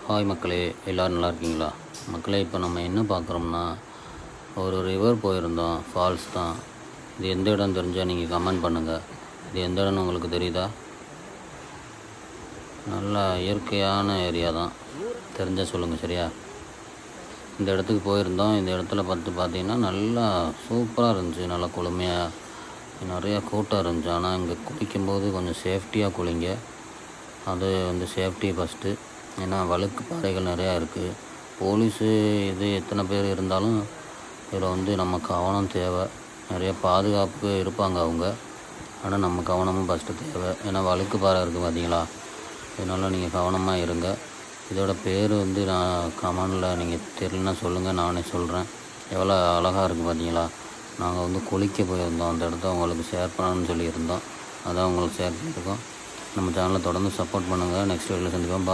Hi மக்களே, எல்லோரும் நல்லா இருக்கீங்களா? மக்களே, இப்போ நம்ம என்ன பார்க்குறோம்னா, ஒரு ரிவர் போயிருந்தோம். ஃபால்ஸ் தான். இது எந்த இடம் தெரிஞ்சால் நீங்கள் கமெண்ட் பண்ணுங்கள். இது எந்த இடம்னு உங்களுக்கு தெரியுதா? நல்லா இயற்கையான ஏரியா தான், தெரிஞ்சால் சொல்லுங்கள் சரியா? இந்த இடத்துக்கு போயிருந்தோம். இந்த இடத்துல பார்த்தீங்கன்னா நல்லா சூப்பராக இருந்துச்சு. நல்லா குளுமையாக நிறையா கூட்டம் இருந்துச்சு. ஆனால் இங்கே குளிக்கும்போது கொஞ்சம் சேஃப்டியாக குளிங்க. அது சேஃப்டி ஃபஸ்ட்டு. ஏன்னா வழுக்கு பாறைகள் நிறையா இருக்குது. போலீஸு இது எத்தனை பேர் இருந்தாலும் இதில் நம்ம கவனம் தேவை. நிறைய பாதுகாப்பு இருப்பாங்க அவங்க. ஆனால் நம்ம கவனமும் ஃபஸ்ட்டு தேவை. ஏன்னா வழுக்கு பாறை இருக்குது பார்த்தீங்களா? இதனால் நீங்கள் கவனமாக இருங்க. இதோட பேர் நான் கமெண்டில் நீங்கள் தெரியலன்னா சொல்லுங்கள், நானே சொல்கிறேன். எவ்வளோ அழகாக இருக்குது பார்த்தீங்களா? நாங்கள் குளிக்க போயிருந்தோம். அந்த இடத்த உங்களுக்கு ஷேர் பண்ணணும்னு சொல்லியிருந்தோம். அதான் உங்களுக்கு ஷேர் பண்ணியிருக்கோம். நம்ம சேனலை தொடர்ந்து சப்போர்ட் பண்ணுங்கள். நெக்ஸ்ட் வீடியோவில் சந்திப்போம்.